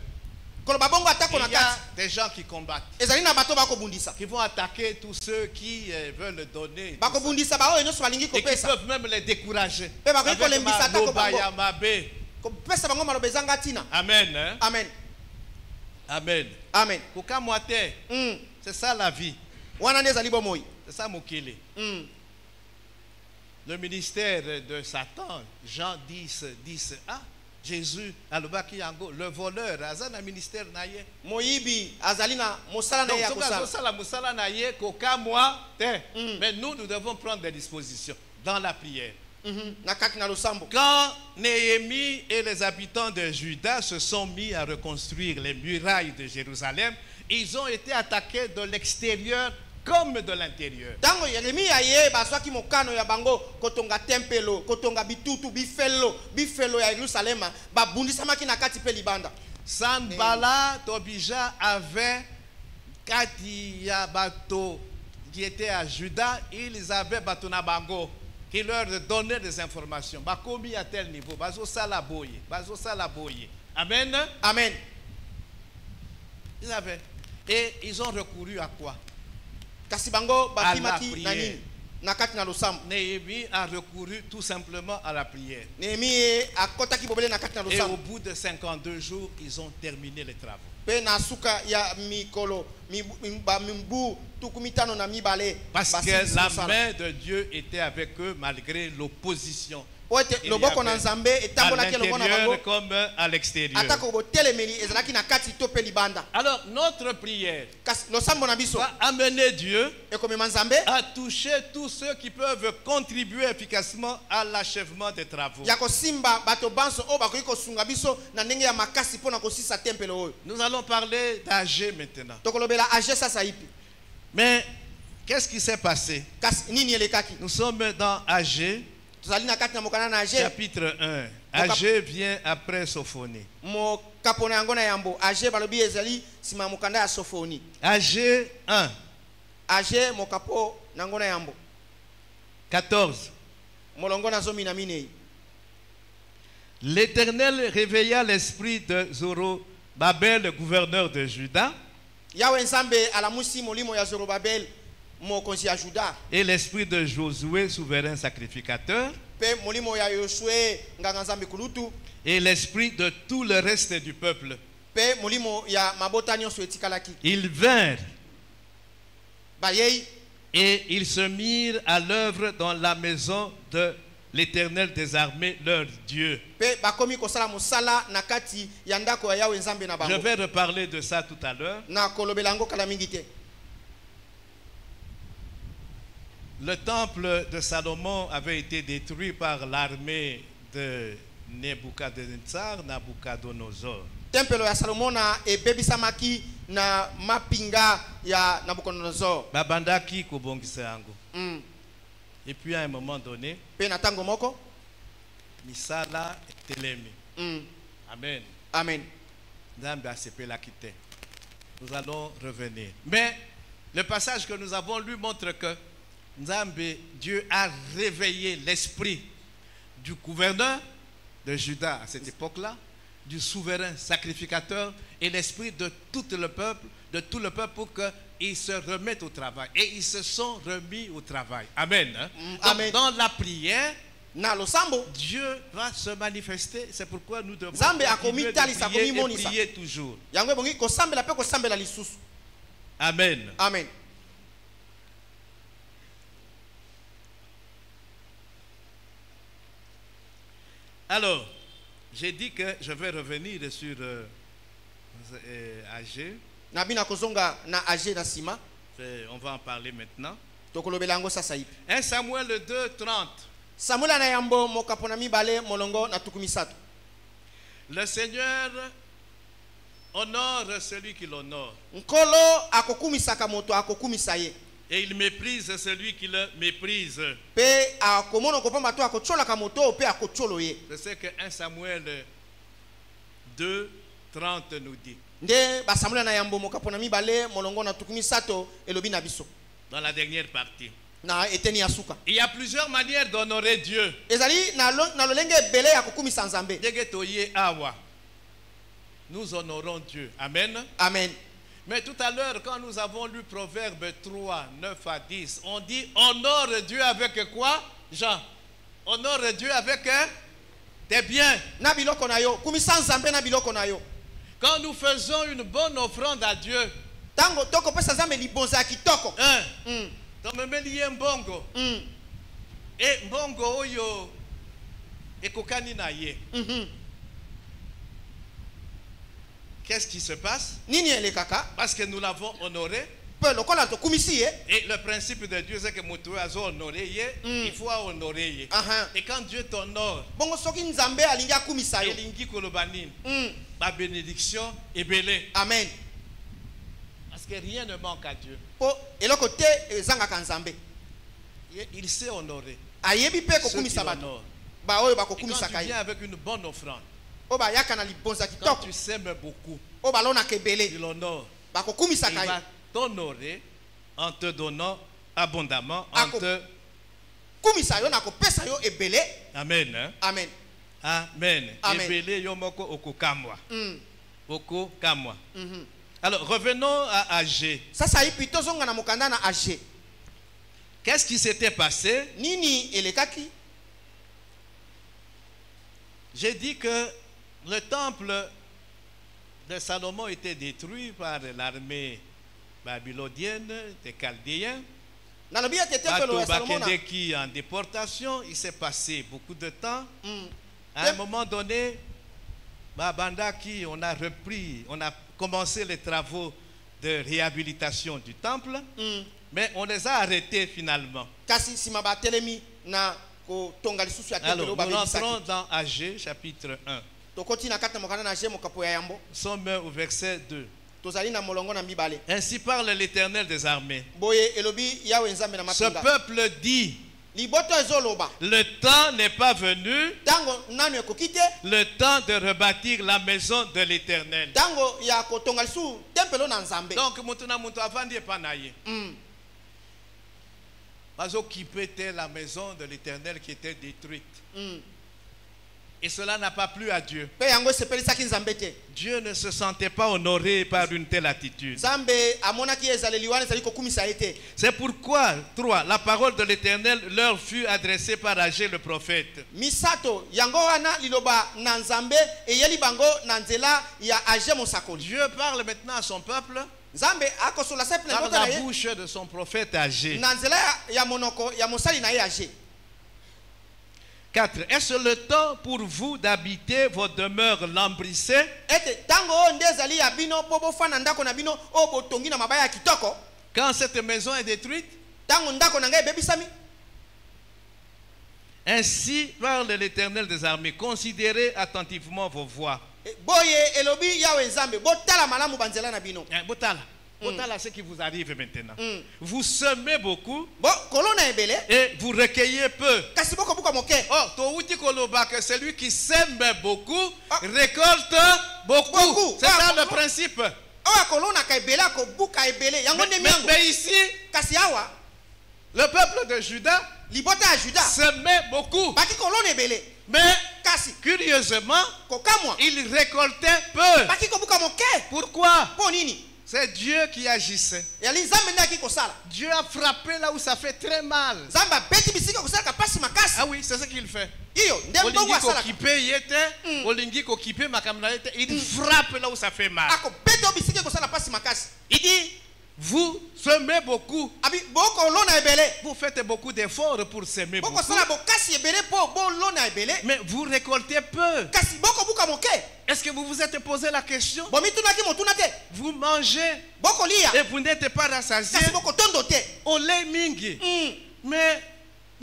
Koloba bongo atako na il y a kati. des gens qui combattent, Ezali na bato bako bundisa. qui vont attaquer tous ceux qui veulent donner. Bako bundisa ba oyo nyoso balingi Et qui kopesa. peuvent même les décourager. Pe bako Avec kolembisa atako bango. Mabe. Kopesa bango maloba ezanga tina. Amen. Hein? Amen. Amen. Amen. Koka mwate. C'est ça la vie. Wana nde ezali bomoi. C'est ça Mokili. Le ministère de Satan, Jean 10, ah, Jésus, alobaki yango, le voleur, azana ministère naye. Moyibi azali na mosala na ya kosala. Donc, la mosala naye, koka moi, mais nous devons prendre des dispositions dans la prière. Na kaki na losambo. Quand Néhémie et les habitants de Juda se sont mis à reconstruire les murailles de Jérusalem, ils ont été attaqués de l'extérieur comme de l'intérieur. Tango Yeremia ye baswaki mokano ya bango kotonga tempelo, kotonga bitutu bifelo ya Yerusalem, babundisamaki na kati pe libanda. Sanbala Tobija avait kati ya bato qui étaient à Juda, ils avaient bato na bango qui leur donnait des informations. Bakomi à tel niveau, bazo salaboye. Amen. Amen. Ils avaient. Et ils ont recouru à quoi? Kasi bango À la bakimaki na prière. nini? Na kati na losambo. Néhémie a recouru tout simplement à la prière. Néhémie akotaki bobele na kati na Et au losambo. bout de 52 jours, ils ont terminé les travaux. Pe na suka ya mikolo mimbu tukumitano na mibale. Parce que la main de Dieu était avec eux malgré l'opposition. Oete loboko na Nzambe À etambola ke lobona bango. l'intérieur comme à l'extérieur. Atako botelemeli ezalaki na kati to pe libanda. Alors notre prière Kasi losambo na biso va amener Dieu ekomema Nzambe à toucher tous ceux qui peuvent contribuer efficacement à l'achèvement des travaux. ya kosimba bato banso o bakoki kosunga biso na ndenge ya makasi pona kosisa tempelo oyo. Nous allons parler d'Agé maintenant. Tokolobela age sasa ipi. Mais qu'est-ce qui s'est passé? Kasi nini elekaki? Nous sommes dans Agé, Tozali na kati na mokana na age. chapitre 1. Agé vient après Sophonie. Mo kapona yango na yambo. Age balobi ezali sima mokanda ya Sofoni. Agé 1, Age mokapo nango na yambo. 14. Molongo na zomi na minei. L'Éternel réveilla l'esprit de Zorobabel, le gouverneur de Juda, Yawe Nzambe alamusi molimo ya Zorobabel mokonzi ya Juda. et l'esprit de Josué, souverain sacrificateur, Pe molimo ya Yosue nganga Nzambe kulutu. et l'esprit de tout le reste du peuple. Pe molimo ya mabota nyonso etikalaki. Ils vinrent Bayei et ils se mirent à l'œuvre dans la maison de l'Éternel des armées, leur Dieu. pe bakomi kosala mosala na kati ya ndako ya Yawe Nzambe na Je bango. vais reparler de ça tout à l'heure. Na kolobela yango kala mingi te. Le temple de Salomon avait été détruit par l'armée de Nabucodonosor. Tempelo ya Salomona ebebisamaki na mapinga ya Nabucodonosor. Babandaki kobongisa yango. Et puis à un moment donné, Pe na tango moko. misala telemi. Amen. Amen. Nzambe asepelaki te. Nous allons revenir. Mais le passage que nous avons lu montre que Nzambe, Dieu a réveillé l'esprit du gouverneur de Juda à cette époque-là, du souverain sacrificateur et l'esprit de tout le peuple pour qu'ils se remettent au travail. Et ils se sont remis au travail. Amen. Hein? Donc, Amen. dans la prière, Na losambo Dieu va se manifester. C'est pourquoi nous devons Nzambe continuer de akomitali sa prier et komimonisa. prier toujours. yango bongi kosambela pe kosambela lisusu. Amen. Amen. Alors, j'ai dit que je vais revenir sur Agé. Na bina kozonga na age na sima. On va en parler maintenant. Tokolobela yango sasa ipi. 1 Samuel 2, 30. Samuela na yambo mokapona mibale molongo na tukumisato. Le Seigneur honore celui qui l'honore. Nkolo akokumisaka moto akokumisa ye. Et il méprise celui qui le méprise. Pe akomona kopamba to akochola ka moto pe akocholo ye. Je sais que 1 Samuel 2, 30 nous dit. Nde basamula na yambo mokapona mibale molongo na tukumi sato elobi na biso. Dans la dernière partie. Na eteni asuka. Il y a plusieurs manières d'honorer Dieu. Ezali na lolenge bele ya kokumisa nzambe. Degetoye awa. Nous honorons Dieu. Amen. Amen. Mais tout à l'heure, quand nous avons lu Proverbe 3, 9 à 10, on dit honore Dieu avec quoi, Jean? Honore Dieu avec tes biens. Na biloko na yo, kumisa nzambe na biloko na yo. Quand nous faisons une bonne offrande à Dieu, tango toko pesa nzambe libonza kitoko. Tomemeli mbongo. Et mbongo oyo ekokani na ye. Qu'est-ce qui se passe? Nini ele kaka? Parce que nous l'avons honoré. Et le principe de Dieu, c'est que il faut honorer. Et quand Dieu t'honore, la bénédiction est belle. Amen. Parce que rien ne manque à Dieu. Il sait honorer. Ceux qui l'honorent. Quand tu viens avec une bonne offrande, quand tu s'aimes beaucoup, tu l'honores. Il va t'honorer en te donnant abondamment. Amen. Hein? Amen. Amen. Alors revenons à Agé. Qu'est-ce qui s'était passé? J'ai dit que le temple de Salomon était détruit par l'armée babylonienne des Chaldéens. Qui en déportation, il s'est passé beaucoup de temps. À un moment donné, Babandaki, on a commencé les travaux de réhabilitation du temple, mais on les a arrêtés finalement. Alors, nous rentrons dans Agé, chapitre 1. Nous sommes au verset 2. Ainsi parle l'Éternel des armées. Ce peuple dit: le temps n'est pas venu, le temps de rebâtir la maison de l'Éternel. Donc, pas occupé la maison de l'Éternel qui était détruite. Et cela n'a pas plu à Dieu. Dieu ne se sentait pas honoré par une telle attitude. C'est pourquoi, 3, la parole de l'Éternel leur fut adressée par Agé le prophète. Dieu parle maintenant à son peuple par la bouche de son prophète Agé. 4. Est-ce le temps pour vous d'habiter vos demeures lambrissées? Quand cette maison est détruite? Ainsi parle l'Éternel des armées. Considérez attentivement vos voies. Voilà ce qui vous arrive maintenant. Vous semez beaucoup et vous recueillez peu. Celui qui sème beaucoup récolte beaucoup. C'est ça le principe. Mais ici, le peuple de Juda semait beaucoup. Mais curieusement, il récoltait peu. Pourquoi? C'est Dieu qui agissait. Dieu a frappé là où ça fait très mal. Ah oui, c'est ce qu'il fait. Il frappe là où ça fait mal. Il dit: vous semez beaucoup. Vous faites beaucoup d'efforts pour semer beaucoup. Mais vous récoltez peu. Est-ce que vous vous êtes posé la question? Vous mangez et vous n'êtes pas rassasié. On l'est mingi. Mais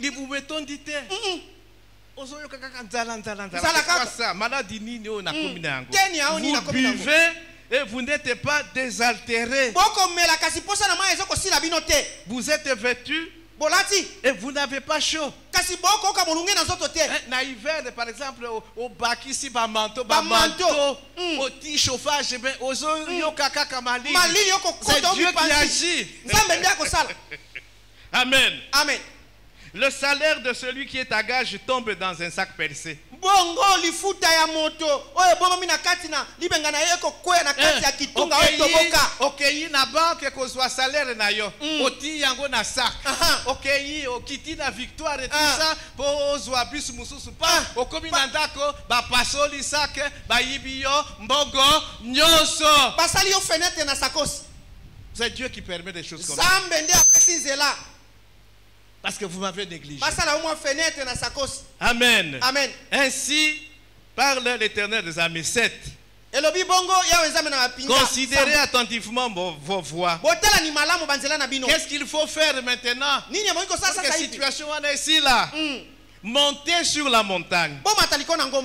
vous mettons dit vous buvez et vous n'êtes pas désaltéré. Vous êtes vêtus et vous n'avez pas chaud. kasi boko ka molunge na zoto te. Na hiver, par exemple, au bakisi ba manteau, au petit chauffage, ben ozo yo kaka kamali. Malili yo ko c'est Dieu qui agit. Nzambe ndiye akosala. Amen. Amen. Le salaire de celui qui est à gage tombe dans un sac percé. Bongo lifuta ya moto oyo bongo mina kati na libenga na yeko kwea na kati ya kitunga oyo toboka. Okeyi na banque ko soit salaire na yo. Oti yango na sac. Okeyi okiti na victoire et tout ça po zwa bus mususu pa okomi na ndako ba pasoli sac ba yibio mbogo nyoso. Basali yo fenêtre na sakosi. C'est Dieu qui permet des choses comme ça. Zambe ndiye apesi nzela. Parce que vous m'avez négligé. Amen. Amen. Ainsi parle l'Éternel des armées 7. Considérez attentivement vos voies. Qu'est-ce qu'il faut faire maintenant? Quelle situation on est ici là? Montez sur la montagne.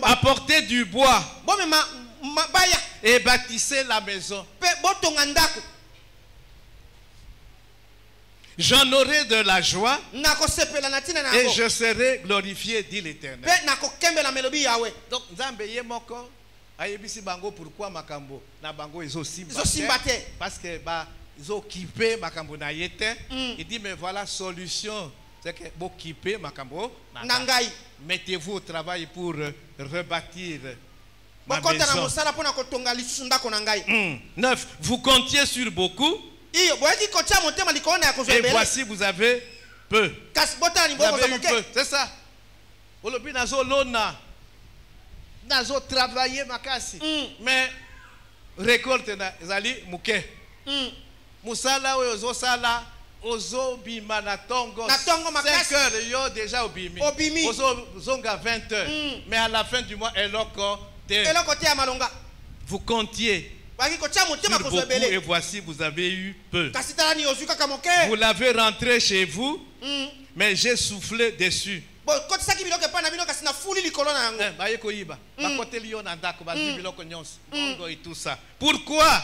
Apportez du bois. Et bâtissez la maison. J'en aurai de la joie et je serai glorifié, dit l'Éternel. Donc, Nzambe ye moko ayebisi bango pourquoi makambo na bango izo simbate parce que ba izo kipe makambo na yete. Il dit mais voilà solution, c'est que bo kipe makambo nangai. Mettez-vous au travail pour rebâtir ma maison. 9. Vous comptiez sur beaucoup. Et voici vous avez peu. Vous avez eu peu. C'est ça. Olobi nazo lona. Nazo travailler makasi. Mais récolte na zali muke. Musala oyo zo sala ozo bima na tongo 5 heures yo déjà obimi. Ozo zonga 20 heures. Mais à la fin du mois eloko te. Vous comptiez sur beaucoup et voici vous avez eu peu. Vous l'avez rentré chez vous, mais j'ai soufflé dessus. Pourquoi?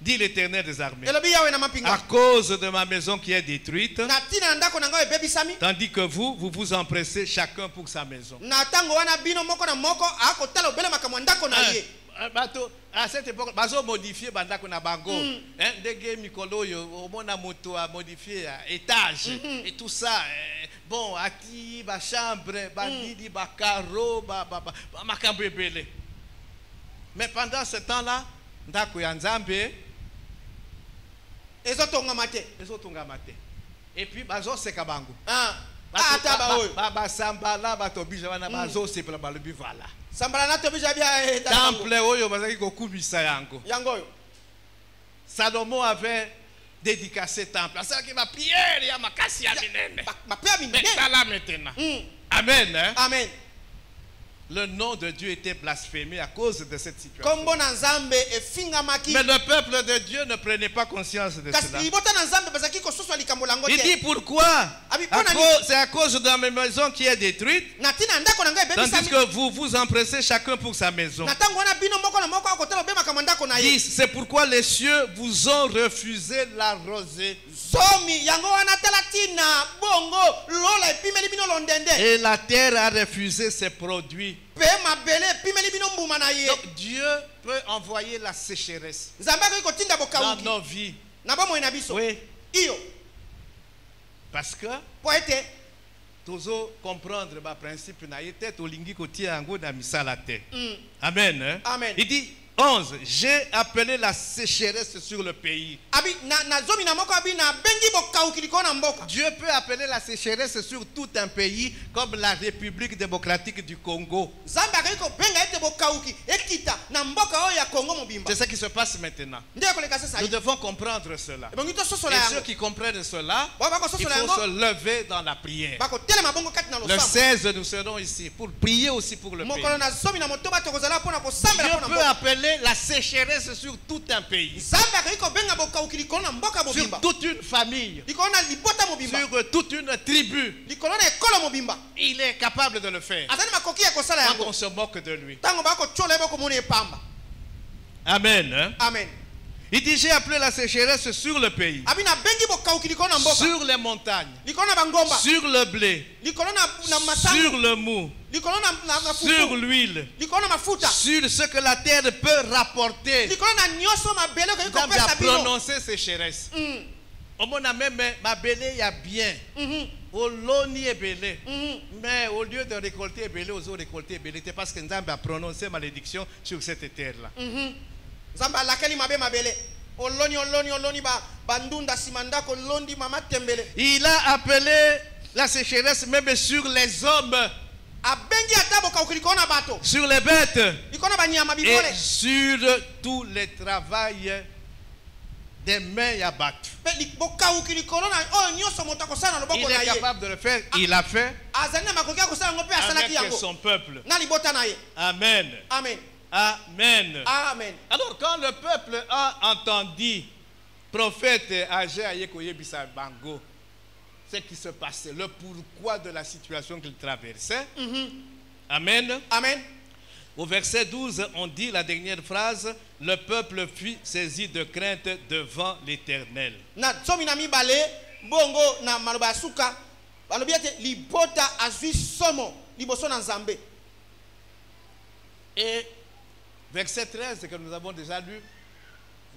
Dit l'Éternel des armées. À cause de ma maison qui est détruite, tandis que vous vous empressez chacun pour sa maison. À cette époque, bazo modifié bandako na bango. Ndege mikolo yo omona moto a modifié étage et tout ça. Bon, ati ba chambre, bandidi ba carreau, ba makambebele. Mais pendant ce temps-là, ndako ya Nzambe ezotonga mate. Et puis bazo seka bango. Ba sambala ba tobija wana bazo sepela balobi vala. Temple oyo bazaki kokubisa yango. Salomon avait dédicacé temple. Ça qui va prier ya makasi ya minene. Mais ça là maintenant. Amen. Hein? Amen. Le nom de Dieu était blasphémé à cause de cette situation. Mais le peuple de Dieu ne prenait pas conscience de cela. Il dit pourquoi? C'est à cause de ma maison qui est détruite. Tandis que vous vous empressez chacun pour sa maison. 10. C'est pourquoi les cieux vous ont refusé la rosée. Et la terre a refusé ses produits. Donc Dieu peut envoyer la sécheresse dans nos vies. Oui. Parce que toujours comprendre le principe Amen. Hein? Amen. Il dit 11. J'ai appelé la sécheresse sur le pays. Dieu peut appeler la sécheresse sur tout un pays comme la République démocratique du Congo. C'est ce qui se passe maintenant. Nous devons comprendre cela. Et ceux qui comprennent cela, il faut se lever dans la prière. Le 16, nous serons ici pour prier aussi pour le pays. Dieu peut appeler la sécheresse sur tout un pays, sur toute une famille, sur toute une tribu. Il est capable de le faire quand on se moque de lui. Amen. Hein? Amen. Il dit, j'ai appelé la sécheresse sur le pays, Abina bengi bokauki likolo na mboka. sur les montagnes, Likolo na bangomba. sur le blé, Likolo na masango. sur le mou, Likolo na fufu. sur l'huile, Likolo na mafuta. sur ce que la terre peut rapporter. Likolo na nyoso mabele ko Nous avons kopesa bino. prononcé sécheresse. Au moins, même ma belé, il y a bien. Au loni est belé. Mais au lieu de récolter belé, aux autres récolter belé. C'est parce que nous avons prononcé malédiction sur cette terre-là. Zamba lakeli mabe mabele. Oloni ba bandunda simanda ko londi mama tembele. Il a appelé la sécheresse même sur les hommes, Abengi atabo kauki likolo na bato. sur les bêtes Likolo na banyama bibole. et sur tout le travail des mains à battre. Bokauki likolo na oh nyoso moto akosala na loboko Il na est ye. capable de le faire. Il l'a fait Azali na makoki akosala ngo pe asalaki avec yango. son peuple. Na libota na ye. Amen. Amen. Amen. Amen. Alors quand le peuple a entendu prophète âgé Ayekoye Bisa Bango, ce qui se passait, le pourquoi de la situation qu'il traversait. Amen. Amen. Au verset 12, on dit la dernière phrase, le peuple fut saisi de crainte devant l'Éternel. Na tsomi na mibale bongo na maloba ya suka balobi ete libota azwi somo liboso na Nzambe. Et verset 13 que nous avons déjà lu,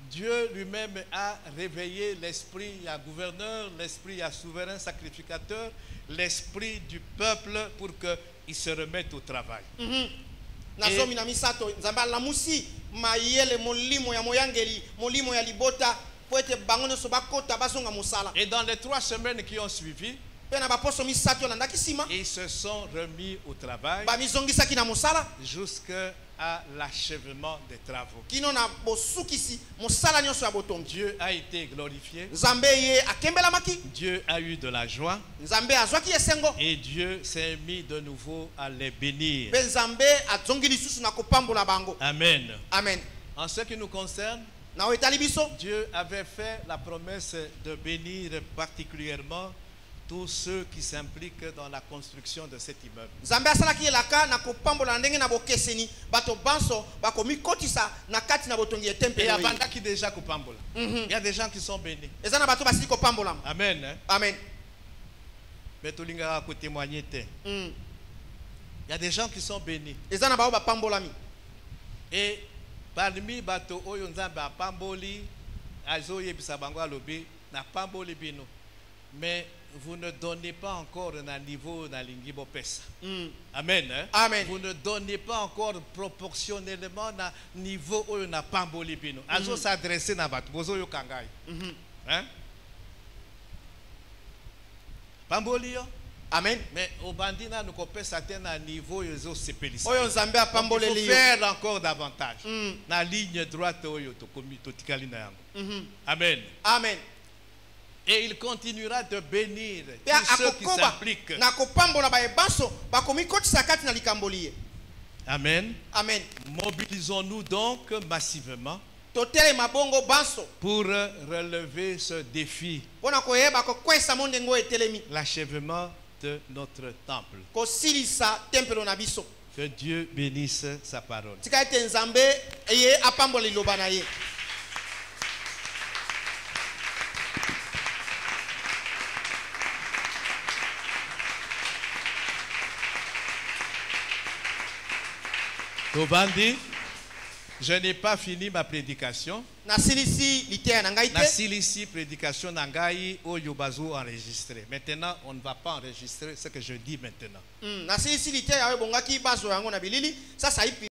Dieu lui-même a réveillé l'esprit à gouverneur, l'esprit à souverain sacrificateur, l'esprit du peuple pour qu'il se remette au travail. Na zomi na misato Nzambe alamusi mayele molimo ya moyangeli molimo ya libota po ete bango nyonso bakota bazonga mosala. Et dans les 3 semaines qui ont suivi, Pe na baposo misato landaki sima ils se sont remis au travail ba mizongisaki na mosala jusqu'à l'achèvement des travaux. kino na bosukisi mosala nyonso ya botongi. Dieu a été glorifié, Nzambe ye akembelamaki. Dieu a eu de la joie Nzambe azwaki esengo. et Dieu s'est mis de nouveau à les bénir. Pe Nzambe azongi lisusu na kopambola bango. Amen. Amen. En ce qui nous concerne, Na etali biso Dieu avait fait la promesse de bénir particulièrement tous ceux qui s'impliquent dans la construction de cet immeuble. Nzambe asalaki elaka na kopambola ndenge na bokeseni bato banso bakomikotisa na kati na botongi ya Et tempelo. avant qui déjà Kupambola, il y a des gens qui sont bénis. Eza na bato basili kopambola. Amen. Hein? Amen. Mais tout le monde a témoigner. Il y a des gens qui sont bénis. Eza na bao bapambolami. Et parmi bato oyo nzambe apamboli azo yebisa bango alobi na pamboli bino. Mais vous ne donnez pas encore un niveau na lingibo pesa. Amen. Hein? Amen. Vous ne donnez pas encore proportionnellement na niveau oyo na pamboli bino. Azo s'adresser na bato bozo yo kangai. Hein? Pamboli yo. Amen. Mais au bandina nous kopesa tena niveau yozo sepelisa. Oyo Nzambe Il faut apamboleli yo. faire encore davantage. Na ligne droite oyo tokomi totikali na yango. Amen. Amen. Et il continuera de bénir Pe tous ceux qui akokoba s'impliquent. na kopambola ba ebanso bakomikotisa kati na likamboli ye. Amen. Amen. Mobilisons-nous donc massivement Totelema bongo banso pour relever ce défi, pona koyeba kokwesa monde ngo etelemi l'achèvement de notre temple. kosilisa tempelo na biso. Que Dieu bénisse sa parole. Tika ete Nzambe ye apambola liloba na ye. Tobandi, je n'ai pas fini ma prédication. Nasilisi liteya na ngai te. Nasilisi prédication nangai oyo bazo enregistré. Maintenant, on ne va pas enregistrer ce que je dis maintenant. Nasilisi liteya oyo bongaki bazo yango na bilili. Sasa ipi